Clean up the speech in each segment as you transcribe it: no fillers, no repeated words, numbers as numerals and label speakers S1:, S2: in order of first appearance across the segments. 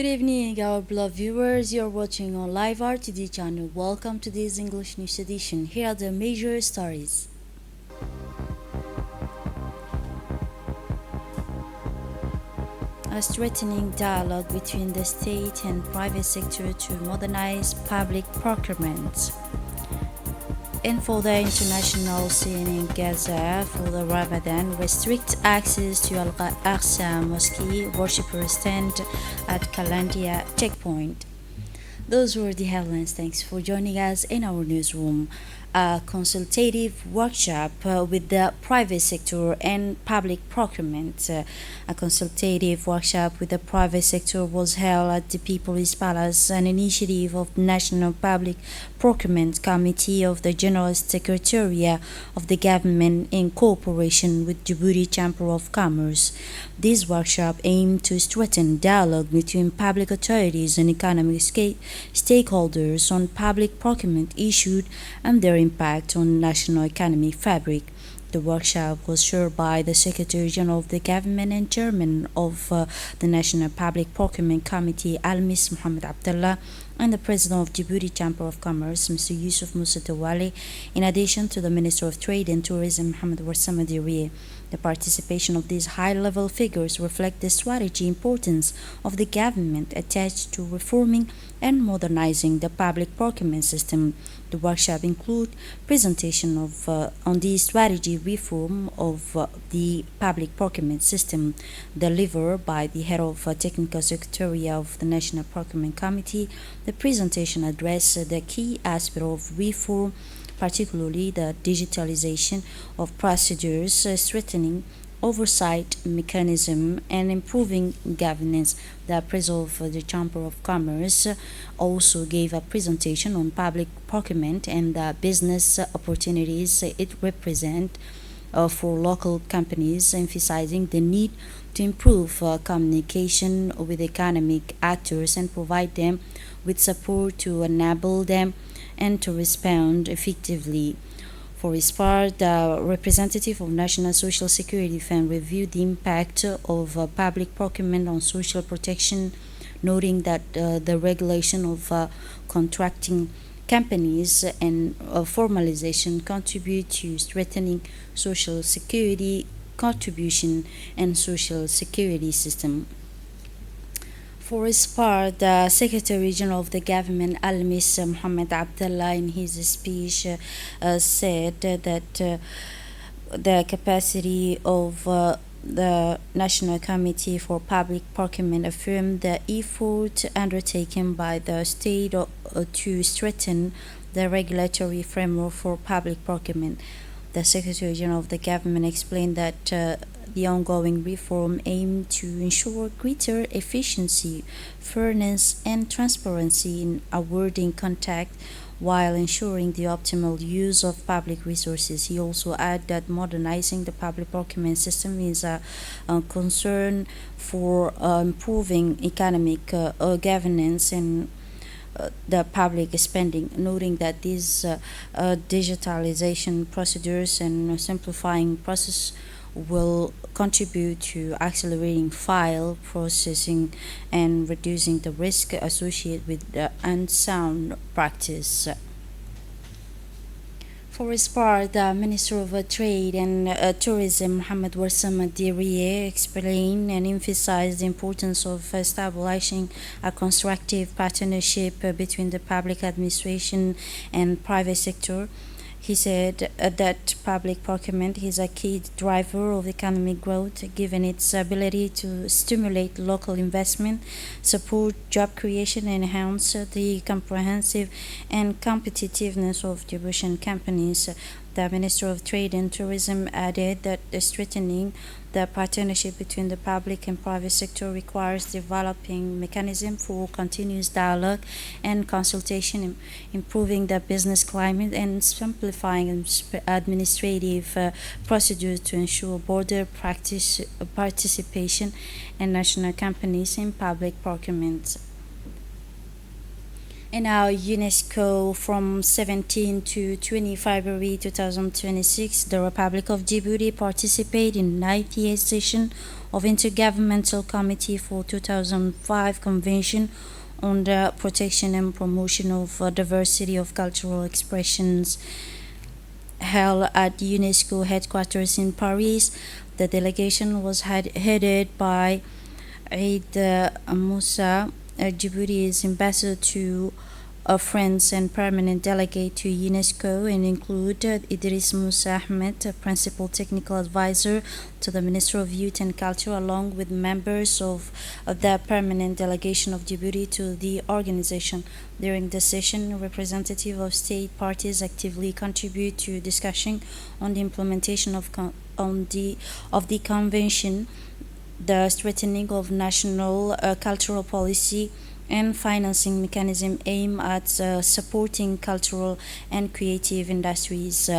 S1: Good evening, our beloved viewers. You're watching on Live RTD channel. Welcome to this English news edition. Here are the major stories. A strengthening dialogue between the state and private sector to modernize public procurement. And for the international scene in Gaza for the Ramadan, restrict access to Al-Aqsa Mosque. Worshippers stand at Kalandia checkpoint. Those were the headlines. Thanks for joining us in our newsroom. A consultative workshop with the private sector and public procurement. A consultative workshop with the private sector was held at the People's Palace, an initiative of the National Public Procurement Committee of the General Secretariat of the Government in cooperation with Djibouti Chamber of Commerce. This workshop aimed to strengthen dialogue between public authorities and economic stakeholders on public procurement issues and their impact on national economic fabric. The workshop was chaired by the Secretary General of the Government and Chairman of the National Public Procurement Committee, Al-Mis Mohamed Abdallah, and the President of Djibouti Chamber of Commerce, Mr. Yusuf Musa Tawali, in addition to the Minister of Trade and Tourism, Mohamed Warsama Diriye. The participation of these high-level figures reflect the strategic importance of the government attached to reforming and modernizing the public procurement system. The workshop included presentation of on the strategy reform of the public procurement system delivered by the head of Technical Secretariat of the National Procurement Committee. The presentation addressed the key aspect of reform, particularly the digitalization of procedures, strengthening oversight mechanism, and improving governance. The president of the Chamber of Commerce also gave a presentation on public procurement and the business opportunities it represents for local companies, emphasizing the need to improve communication with economic actors and provide them with support to enable them and to respond effectively. For his part, the representative of National Social Security Fund reviewed the impact of public procurement on social protection, noting that the regulation of contracting companies and formalization contribute to strengthening social security contribution and social security system. For his part, the Secretary General of the Government, Al-Mis Mohamed Abdallah, in his speech said that the capacity of the National Committee for Public Procurement affirmed the effort undertaken by the state to strengthen the regulatory framework for public procurement. The Secretary General of the Government explained that the ongoing reform aimed to ensure greater efficiency, fairness, and transparency in awarding contracts while ensuring the optimal use of public resources. He also added that modernizing the public procurement system is a concern for improving economic governance and the public spending, noting that these digitalization procedures and simplifying process will contribute to accelerating file processing and reducing the risk associated with the unsound practice. For his part, the Minister of Trade and Tourism, Mohamed Warsama Diriye, explained and emphasized the importance of establishing a constructive partnership between the public administration and private sector. He said that public procurement is a key driver of economic growth, given its ability to stimulate local investment, support job creation, and enhance the comprehensive and competitiveness of Djiboutian companies. The Minister of Trade and Tourism added that strengthening the partnership between the public and private sector requires developing mechanisms for continuous dialogue and consultation, improving the business climate, and simplifying administrative procedures to ensure broader participation in national companies in public procurement. In our UNESCO from 17 to 20 February 2026, the Republic of Djibouti participated in 98th session of Intergovernmental Committee for 2005 Convention on the Protection and Promotion of Diversity of Cultural Expressions held at UNESCO headquarters in Paris. The delegation was headed by Eid Moussa, Djibouti's ambassador to France and permanent delegate to UNESCO, and included Idriss Moussa Ahmed, a principal technical advisor to the Minister of Youth and Culture, along with members of the permanent delegation of Djibouti to the organization. During the session, representatives of state parties actively contribute to discussion on the implementation of the convention, the strengthening of national cultural policy, and financing mechanism aimed at supporting cultural and creative industries.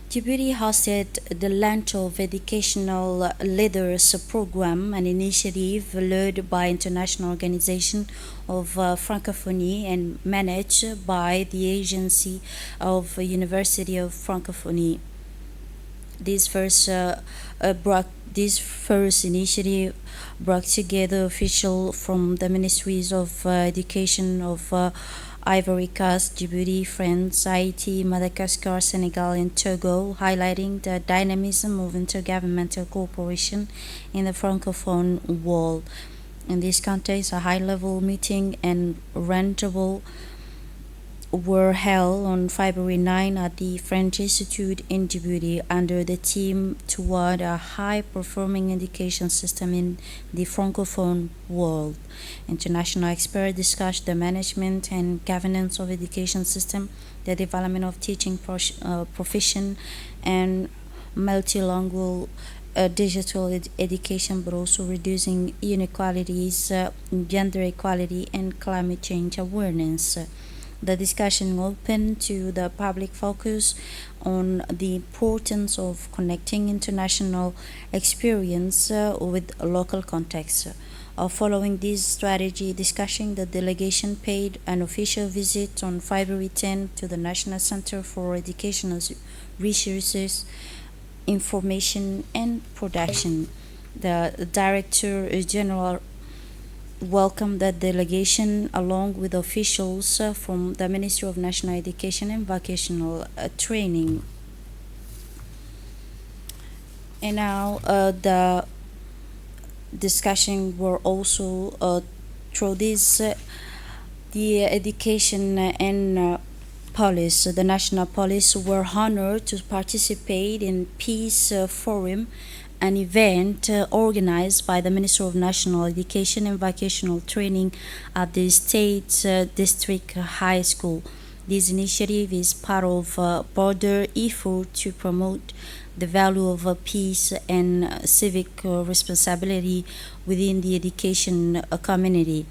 S1: Djibouti hosted the launch of Educational Leaders Program, an initiative led by International Organization of Francophonie and managed by the Agency of University of Francophonie. This first this first initiative brought together officials from the ministries of education of Ivory Coast, Djibouti, France, Haiti, Madagascar, Senegal, and Togo, highlighting the dynamism of intergovernmental cooperation in the Francophone world. In this context, a high-level meeting and roundtable were held on February 9 at the French Institute in Djibouti under the theme Toward a High Performing Education System in the Francophone World. International experts discussed the management and governance of education system, the development of teaching profession, and multilingual digital education, but also reducing inequalities, gender equality, and climate change awareness. The discussion opened to the public focus on the importance of connecting international experience with local context. Following this strategy discussion, the delegation paid an official visit on February 10 to the National Center for Educational Resources, Information and Production. The Director General welcomed the delegation along with officials from the Ministry of National Education and Vocational Training. And now the discussion were also through this the education and police, the national police were honored to participate in Peace Forum, an event organized by the Minister of National Education and Vocational Training at the State District High School. This initiative is part of a broader effort to promote the value of peace and civic responsibility within the education community.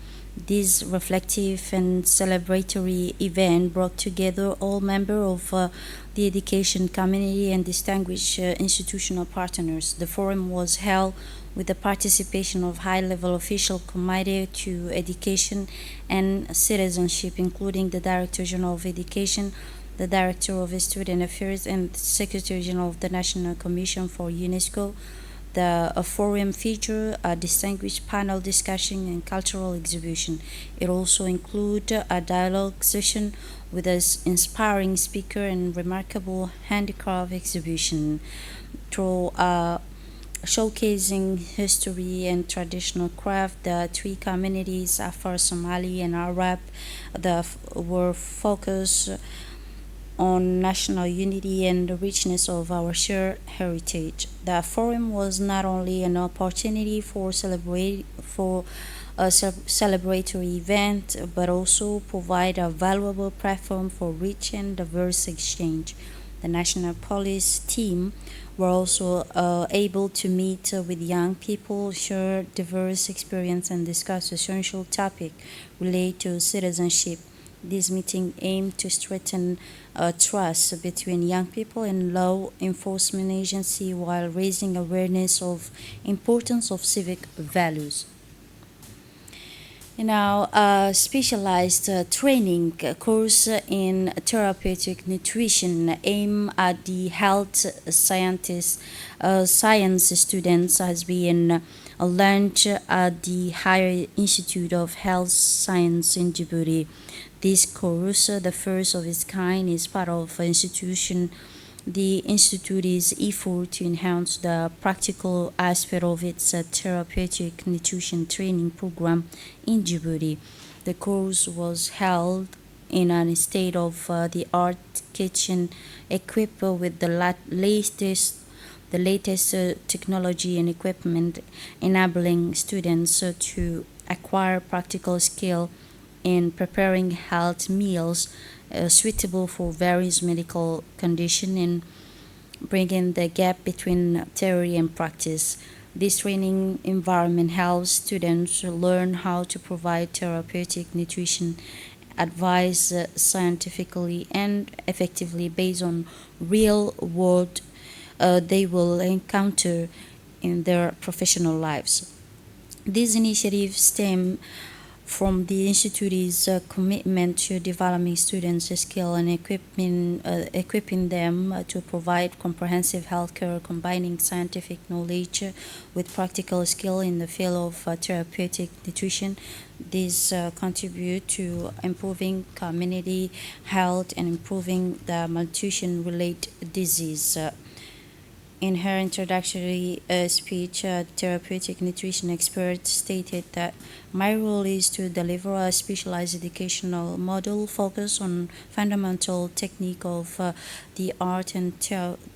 S1: This reflective and celebratory event brought together all members of the education community and distinguished institutional partners. The forum was held with the participation of high-level officials committed to education and citizenship, including the Director General of Education, the Director of Student Affairs, and Secretary General of the National Commission for UNESCO. The forum featured a distinguished panel discussion and cultural exhibition. It also included a dialogue session with an inspiring speaker and remarkable handicraft exhibition. Through showcasing history and traditional craft, the three communities, Afar, Somali, and Arab, were focused on national unity and the richness of our shared heritage. The forum was not only an opportunity for a celebratory event, but also provide a valuable platform for rich and diverse exchange. The National Police team were also able to meet with young people, share diverse experience, and discuss essential topics related to citizenship, This meeting aimed to strengthen trust between young people and law enforcement agency while raising awareness of importance of civic values. Now, a specialized training course in therapeutic nutrition aimed at the health science students has been launched at the Higher Institute of Health Science in Djibouti. This course, the first of its kind, is part of an institution the Institute's effort to enhance the practical aspect of its therapeutic nutrition training program in Djibouti. The course was held in a state of the art kitchen equipped with the latest technology and equipment, enabling students to acquire practical skill in preparing health meals suitable for various medical conditions and bringing the gap between theory and practice. This training environment helps students learn how to provide therapeutic nutrition advice scientifically and effectively based on real world they will encounter in their professional lives. These initiatives stem from the Institute's commitment to developing students' skill and equipping them to provide comprehensive healthcare, combining scientific knowledge with practical skill in the field of therapeutic nutrition. These contribute to improving community health and improving the malnutrition-related disease. In her introductory speech, therapeutic nutrition expert stated that my role is to deliver a specialized educational model focused on fundamental technique of the art and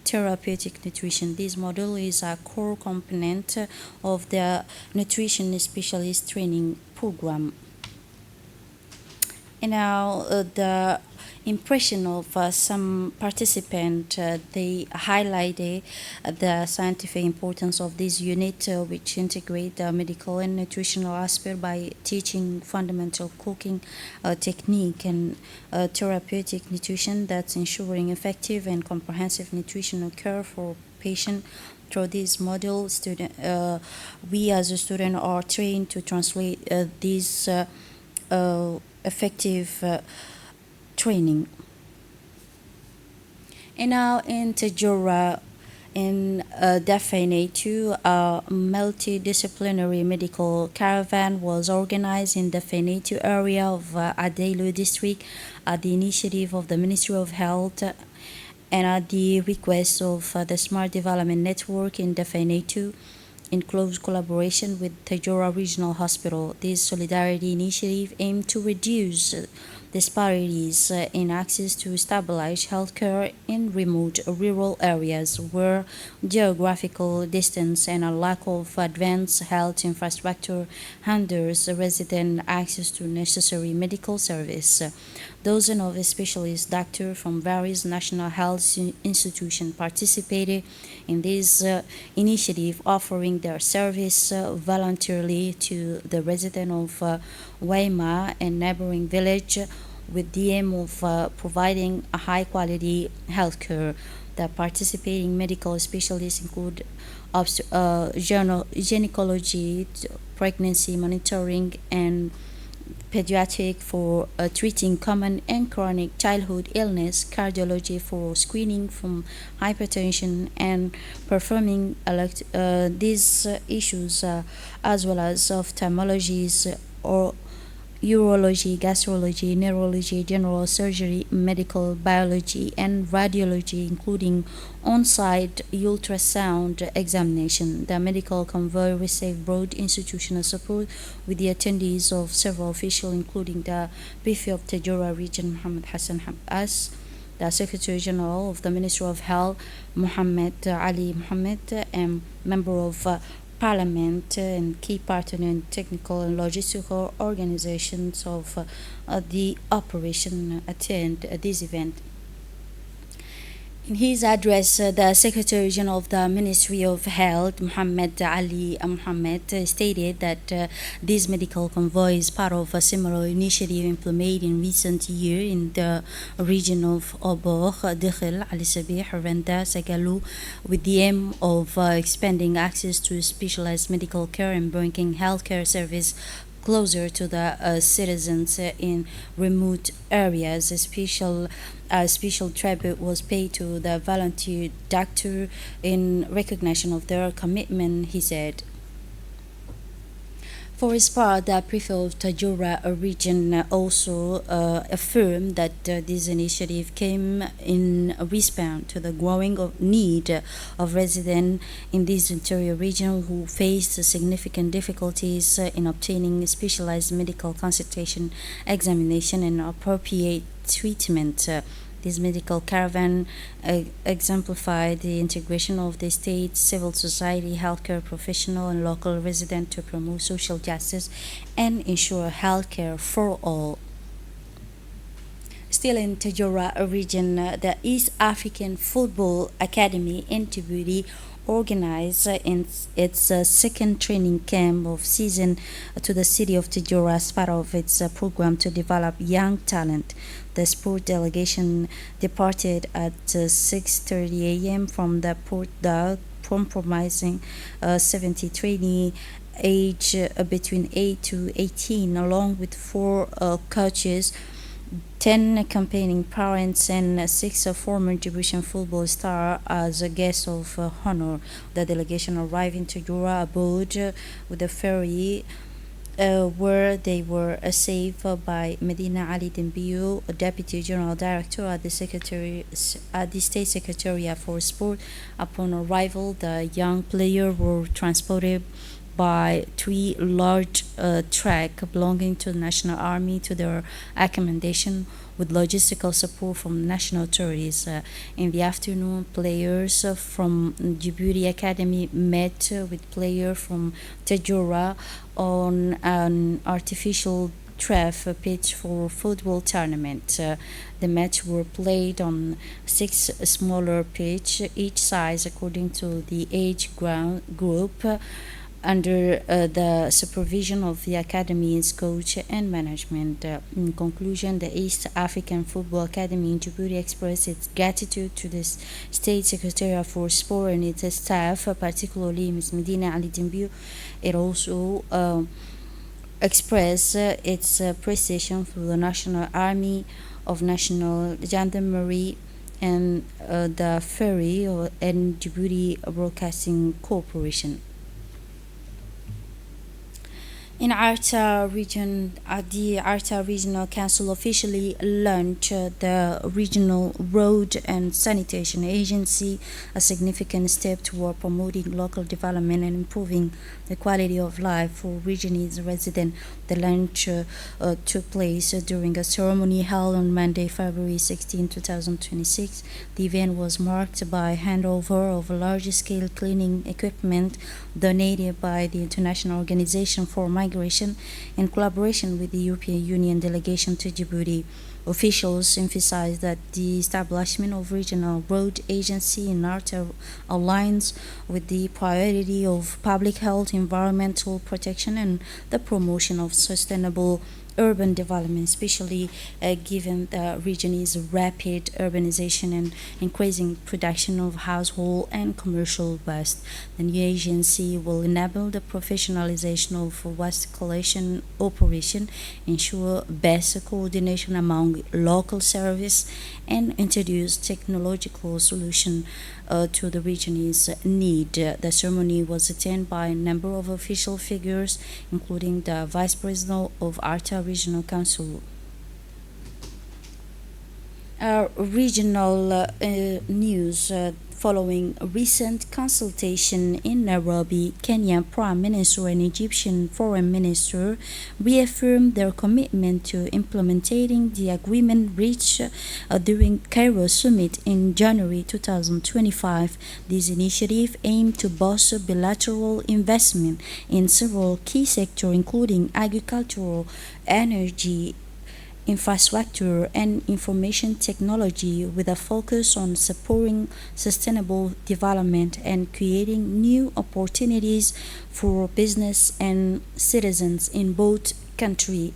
S1: therapeutic nutrition. This model is a core component of the nutrition specialist training program. And now the impression of some participant, they highlighted the scientific importance of this unit, which integrate the medical and nutritional aspect by teaching fundamental cooking technique and therapeutic nutrition that's ensuring effective and comprehensive nutritional care for patient. Through this model, we as a student are trained to translate these effective training. And now in Tajora, in Dafene 2, a multidisciplinary medical caravan was organized in the Fenetu area of Adelu district at the initiative of the Ministry of Health and at the request of the Smart Development Network in Dafene in close collaboration with Tajora Regional Hospital. This solidarity initiative aimed to reduce disparities in access to stabilized healthcare in remote rural areas where geographical distance and a lack of advanced health infrastructure hinders resident access to necessary medical service. Dozens of specialist doctors from various national health institutions participated in this initiative, offering their service voluntarily to the residents of Waima and neighboring village with the aim of providing a high quality healthcare. The participating medical specialists include gynecology, pregnancy monitoring, and pediatric for treating common and chronic childhood illness, cardiology for screening from hypertension, and performing these issues as well as ophthalmologies or urology, gastrology, neurology, general surgery, medical biology, and radiology, including on-site ultrasound examination. The medical convoy received broad institutional support with the attendees of several officials, including the Prefect of Tajura Region, Muhammad Hassan Habas, the Secretary General of the Ministry of Health, Muhammad Ali Muhammad, and member of Parliament and key partner and technical and logistical organizations of the operation attend this event. In his address, the Secretary General of the Ministry of Health, Mohammed Ali Mohammed, stated that this medical convoy is part of a similar initiative implemented in recent years in the region of Obor, Dikhil, Ali Sabih, Randa, Sagalou, with the aim of expanding access to specialized medical care and bringing healthcare service closer to the citizens in remote areas. A special tribute was paid to the volunteer doctor in recognition of their commitment, he said. For his part, the prefect of Tajura region also affirmed that this initiative came in response to the growing need of residents in this interior region who faced significant difficulties in obtaining specialized medical consultation, examination, and appropriate treatment. This medical caravan exemplified the integration of the state, civil society, healthcare professional, and local resident to promote social justice and ensure healthcare for all. Still in Tajora region, the East African Football Academy in Djibouti organized its second training camp of season to the city of Tajora as part of its program to develop young talent. The sport delegation departed at 6:30 a.m. from the Port Dog, compromising 70 trainees age between 8 to 18, along with four coaches, 10 accompanying parents, and six former Djiboutian football stars as a guest of honor. The delegation arrived in Tajura aboard with the ferry where they were saved by Medina Ali Dembiou, a Deputy General Director at the State Secretariat for Sport. Upon arrival, the young players were transported by three large trucks belonging to the National Army to their accommodation with logistical support from national authorities. In the afternoon, players from Djibouti Academy met with players from Tajura on an artificial turf pitch for football tournament. The match were played on six smaller pitch, each size according to the age group, under the supervision of the Academy's coach and management. In conclusion, the East African Football Academy in Djibouti expressed its gratitude to the State Secretariat for Sport and its staff, particularly Ms. Medina Ali Dembiou. It also expressed its appreciation for the National Army of National Gendarmerie and the Ferry and Djibouti Broadcasting Corporation. In Arta region, the Arta Regional Council officially launched the Regional Road and Sanitation Agency, a significant step toward promoting local development and improving the quality of life for region's residents. The launch took place during a ceremony held on Monday, February 16, 2026. The event was marked by handover of large-scale cleaning equipment donated by the International Organization for Migration in collaboration with the European Union delegation to Djibouti. Officials emphasized that the establishment of regional road agency in Arta aligns with the priority of public health, environmental protection, and the promotion of sustainable urban development, especially given the region's rapid urbanization and increasing production of household and commercial waste. The new agency will enable the professionalization of waste collection operation, ensure best coordination among local service, and introduce technological solution to the region's need. The ceremony was attended by a number of official figures, including the Vice President of Arta Regional Council. Regional news. Following a recent consultation in Nairobi, Kenya Prime Minister and Egyptian Foreign Minister reaffirmed their commitment to implementing the agreement reached during Cairo summit in January 2025. This initiative aimed to bolster bilateral investment in several key sectors, including agricultural, energy, infrastructure, and information technology with a focus on supporting sustainable development and creating new opportunities for business and citizens in both countries.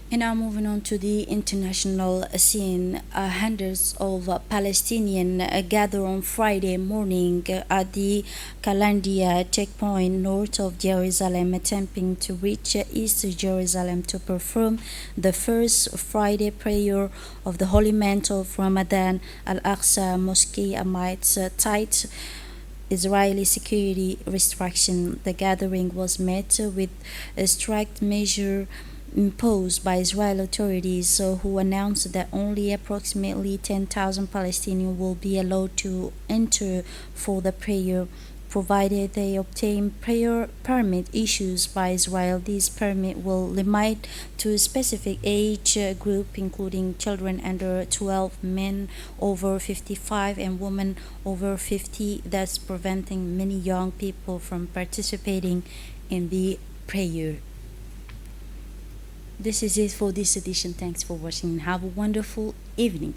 S1: And now moving on to the international scene, hundreds of Palestinians gather on Friday morning at the Kalandia checkpoint north of Jerusalem, attempting to reach East Jerusalem to perform the first Friday prayer of the holy month of Ramadan. Al-Aqsa Mosque amidst tight Israeli security restriction. The gathering was met with a strict measure imposed by Israeli authorities, who announced that only approximately 10,000 Palestinians will be allowed to enter for the prayer, provided they obtain prayer permit issued by Israel. This permit will limit to a specific age group, including children under 12, men over 55, and women over 50, thus preventing many young people from participating in the prayer. This is it for this edition. Thanks for watching and have a wonderful evening.